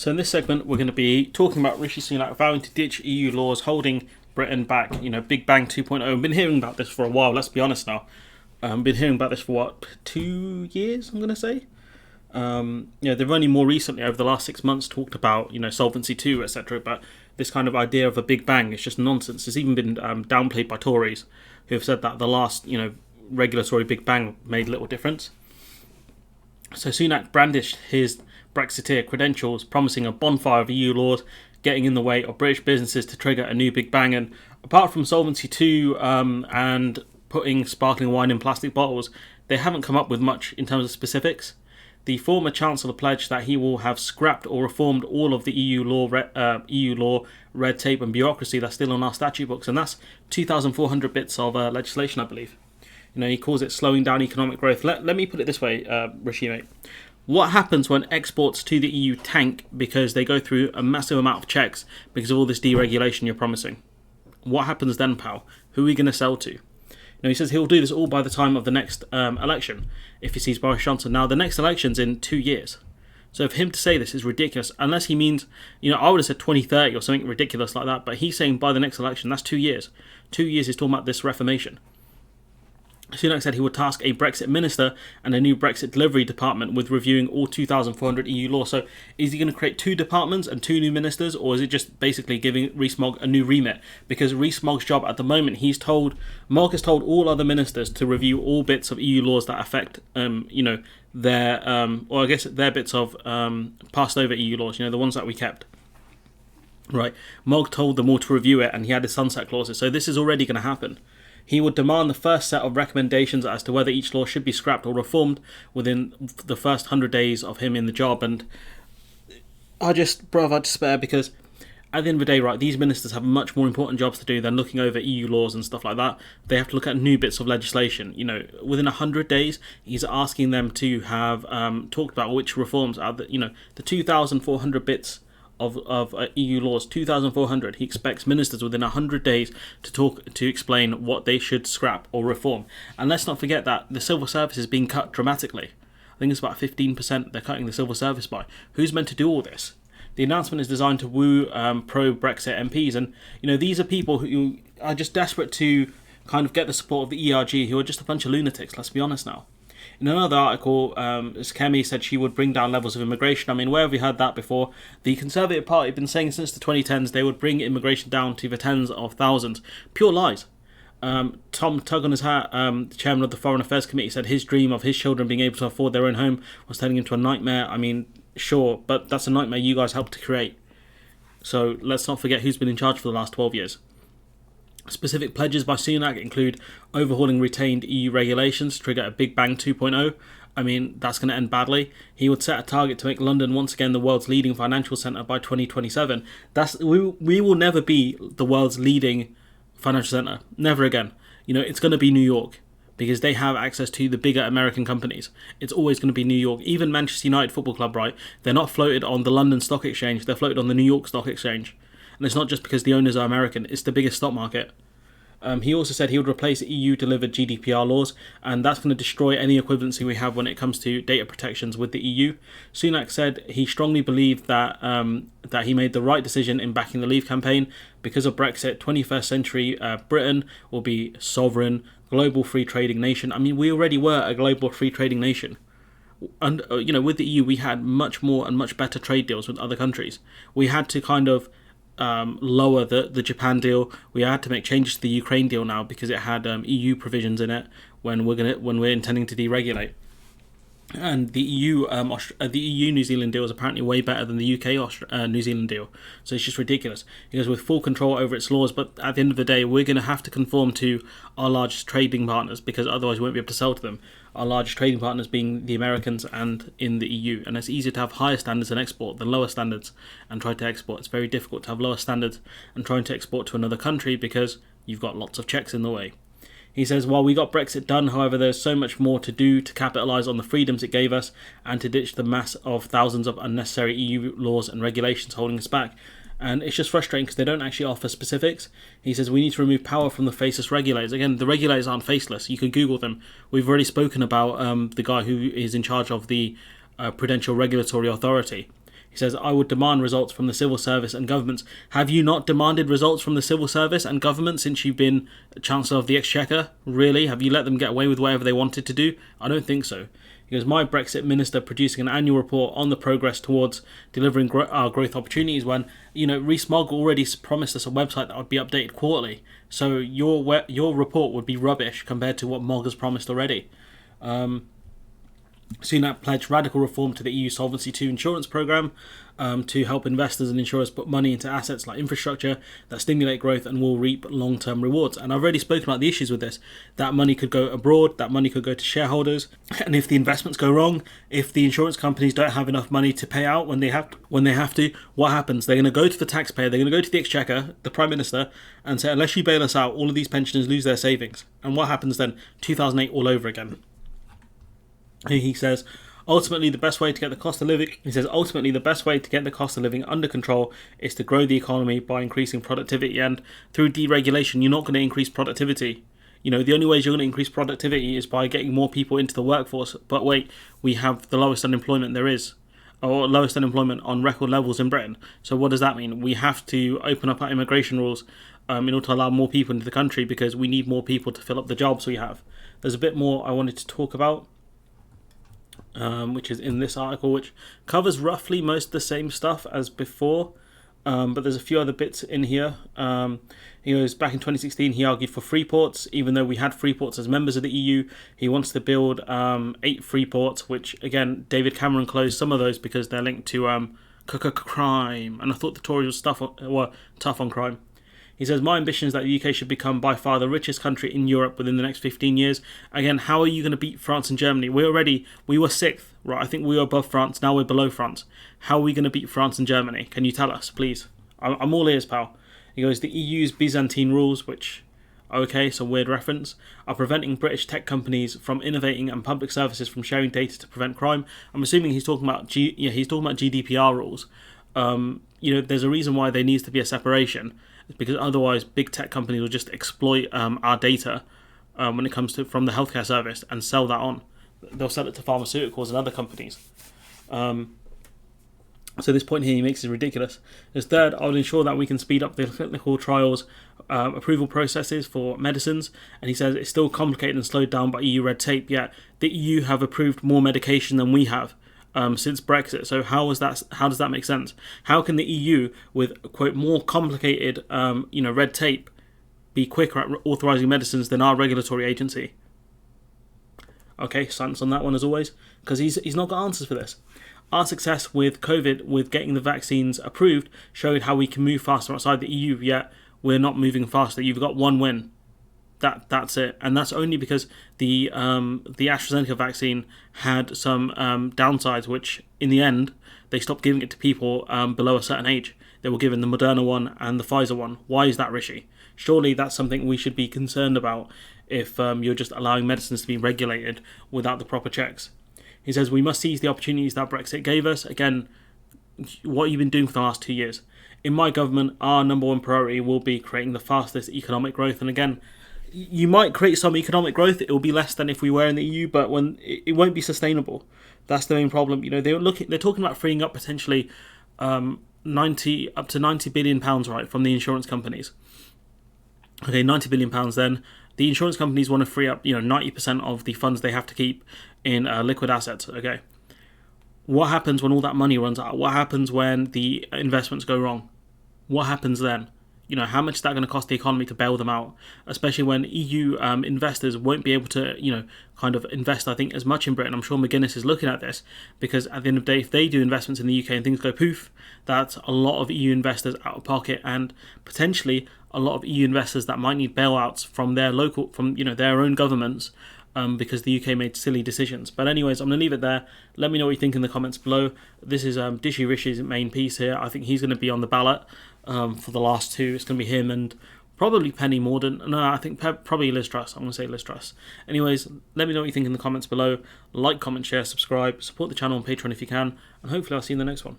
So in this segment, we're going to be talking about Rishi Sunak vowing to ditch EU laws holding Britain back. Big Bang 2.0. I've been hearing about this for a while. Let's be honest now. I've been hearing about this for 2 years? I'm going to say. They've only more recently, over the last 6 months, talked about Solvency 2, etc. But this kind of idea of a Big Bang is just nonsense. It's even been downplayed by Tories, who have said that the last regulatory Big Bang made little difference. So Sunak brandished his Brexiteer credentials, promising a bonfire of EU laws getting in the way of British businesses to trigger a new Big Bang. And apart from Solvency 2 and putting sparkling wine in plastic bottles, they haven't come up with much in terms of specifics. The former Chancellor pledged that he will have scrapped or reformed all of the EU law, red tape and bureaucracy that's still on our statute books, and that's 2,400 bits of legislation, I believe. He calls it slowing down economic growth. Let me put it this way, Rishi, mate. What happens when exports to the EU tank because they go through a massive amount of checks because of all this deregulation you're promising? What happens then, pal? Who are we going to sell to? He says he'll do this all by the time of the next election, if he sees Boris Johnson. Now, the next election's in 2 years. So for him to say this is ridiculous, unless he means, I would have said 2030 or something ridiculous like that, but he's saying by the next election, that's 2 years. 2 years he's talking about this reformation. Sunak said he would task a Brexit minister and a new Brexit delivery department with reviewing all 2,400 EU laws. So is he going to create 2 departments and 2 new ministers, or is it just basically giving Rees-Mogg a new remit? Because Rees-Mogg's job at the moment, Mogg has told all other ministers to review all bits of EU laws that affect, their bits of passed over EU laws, the ones that we kept. Right, Mogg told them all to review it, and he had his sunset clauses. So this is already going to happen. He would demand the first set of recommendations as to whether each law should be scrapped or reformed within the first 100 days of him in the job. And I despair, because at the end of the day, right, these ministers have much more important jobs to do than looking over EU laws and stuff like that. They have to look at new bits of legislation. Within 100 days, he's asking them to have talked about which reforms are the 2,400 bits of EU laws, 2,400. He expects ministers within 100 days to explain what they should scrap or reform. And let's not forget that the civil service is being cut dramatically. I think it's about 15% they're cutting the civil service by. Who's meant to do all this? The announcement is designed to woo pro-Brexit MPs, and these are people who are just desperate to kind of get the support of the ERG, who are just a bunch of lunatics, let's be honest now. In another article, Kemi said she would bring down levels of immigration. I mean, where have we heard that before? The Conservative Party have been saying since the 2010s they would bring immigration down to the tens of thousands. Pure lies. Tom Tug on his hat, the chairman of the Foreign Affairs Committee, said his dream of his children being able to afford their own home was turning into a nightmare. I mean, sure, but that's a nightmare you guys helped to create. So let's not forget who's been in charge for the last 12 years. Specific pledges by Sunak include overhauling retained EU regulations to trigger a Big Bang 2.0. I mean, that's going to end badly. He would set a target to make London once again the world's leading financial centre by 2027. We will never be the world's leading financial centre. Never again. It's going to be New York, because they have access to the bigger American companies. It's always going to be New York. Even Manchester United Football Club, right? They're not floated on the London Stock Exchange. They're floated on the New York Stock Exchange. And it's not just because the owners are American. It's the biggest stock market. He also said he would replace EU-delivered GDPR laws, and that's going to destroy any equivalency we have when it comes to data protections with the EU. Sunak said he strongly believed that he made the right decision in backing the Leave campaign. Because of Brexit, 21st century Britain will be sovereign, global free trading nation. I mean, we already were a global free trading nation. And with the EU, we had much more and much better trade deals with other countries. We had to kind of lower the Japan deal. We had to make changes to the Ukraine deal now because it had EU provisions in it when we're intending to deregulate. And the EU New Zealand deal is apparently way better than the UK New Zealand deal. So it's just ridiculous. It goes with full control over its laws, but at the end of the day, we're going to have to conform to our largest trading partners, because otherwise we won't be able to sell to them. Our largest trading partners being the Americans and in the EU. And it's easier to have higher standards and export than lower standards and try to export. It's very difficult to have lower standards and trying to export to another country because you've got lots of checks in the way. He says, while we got Brexit done, however, there's so much more to do to capitalise on the freedoms it gave us and to ditch the mass of thousands of unnecessary EU laws and regulations holding us back. And it's just frustrating because they don't actually offer specifics. He says we need to remove power from the faceless regulators. Again, the regulators aren't faceless. You can Google them. We've already spoken about the guy who is in charge of the Prudential Regulatory Authority. He says, I would demand results from the civil service and governments. Have you not demanded results from the civil service and government since you've been Chancellor of the Exchequer? Really? Have you let them get away with whatever they wanted to do? I don't think so. He goes, my Brexit minister producing an annual report on the progress towards delivering our growth opportunities when, Rees-Mogg already promised us a website that would be updated quarterly. So your report would be rubbish compared to what Mogg has promised already. Sunak pledged radical reform to the EU Solvency II insurance programme to help investors and insurers put money into assets like infrastructure that stimulate growth and will reap long-term rewards. And I've already spoken about the issues with this. That money could go abroad, that money could go to shareholders, and if the investments go wrong, if the insurance companies don't have enough money to pay out when they have to, what happens? They're going to go to the taxpayer, they're going to go to the Exchequer, the Prime Minister, and say, unless you bail us out, all of these pensioners lose their savings. And what happens then? 2008 all over again. He says, ultimately the best way to get the cost of living under control is to grow the economy by increasing productivity, and through deregulation you're not going to increase productivity. The only ways you're going to increase productivity is by getting more people into the workforce. But wait, we have the lowest unemployment there is, or lowest unemployment on record levels in Britain. So what does that mean? We have to open up our immigration rules in order to allow more people into the country, because we need more people to fill up the jobs we have. There's a bit more I wanted to talk about, which is in this article, which covers roughly most of the same stuff as before, but there's a few other bits in here. He goes, back in 2016 he argued for free ports, even though we had free ports as members of the EU. He wants to build 8 free ports, which again David Cameron closed some of those because they're linked to crime, and I thought the Tories were tough on crime. He says, my ambition is that the UK should become by far the richest country in Europe within the next 15 years. Again, how are you going to beat France and Germany? We were 6th, right? I think we were above France, now we're below France. How are we going to beat France and Germany? Can you tell us, please? I'm all ears, pal. He goes, the EU's Byzantine rules, which, okay, some weird reference, are preventing British tech companies from innovating and public services from sharing data to prevent crime. I'm assuming he's talking about GDPR rules. There's a reason why there needs to be a separation. It's because otherwise big tech companies will just exploit our data when it comes to from the healthcare service and sell that on. They'll sell it to pharmaceuticals and other companies. So this point here he makes is ridiculous. As third, I would ensure that we can speed up the clinical trials approval processes for medicines. And he says it's still complicated and slowed down by EU red tape, yet the EU have approved more medication than we have. Since Brexit. So how does that make sense? How can the EU, with quote more complicated red tape, be quicker at authorising medicines than our regulatory agency? Okay, silence on that one as always, because he's not got answers for this. Our success with COVID, with getting the vaccines approved, showed how we can move faster outside the EU, yet we're not moving faster. You've got one win. That's it, and that's only because the AstraZeneca vaccine had some downsides, which in the end they stopped giving it to people below a certain age. They were given the Moderna one and the Pfizer one. Why is that, Rishi? Surely that's something we should be concerned about if you're just allowing medicines to be regulated without the proper checks. He says we must seize the opportunities that Brexit gave us. Again, what you've been doing for the last 2 years. In my government, our number one priority will be creating the fastest economic growth, and again, you might create some economic growth. It will be less than if we were in the EU, but when it won't be sustainable. That's the main problem. They're talking about freeing up potentially up to £90 billion, right, from the insurance companies. Okay, £90 billion. Then the insurance companies want to free up 90% of the funds they have to keep in liquid assets. Okay, what happens when all that money runs out? What happens when the investments go wrong? What happens then? How much is that going to cost the economy to bail them out? Especially when EU investors won't be able to, kind of invest, I think, as much in Britain. I'm sure McGuinness is looking at this, because at the end of the day, if they do investments in the UK and things go poof, that's a lot of EU investors out of pocket, and potentially a lot of EU investors that might need bailouts from their their own governments, because the UK made silly decisions. But anyways, I'm going to leave it there. Let me know what you think in the comments below. This is Dishy Rishi's main piece here. I think he's going to be on the ballot for the last 2. It's going to be him and probably Penny Mordaunt. No, I think probably Liz Truss. I'm going to say Liz Truss. Anyways, let me know what you think in the comments below. Like, comment, share, subscribe. Support the channel on Patreon if you can. And hopefully I'll see you in the next one.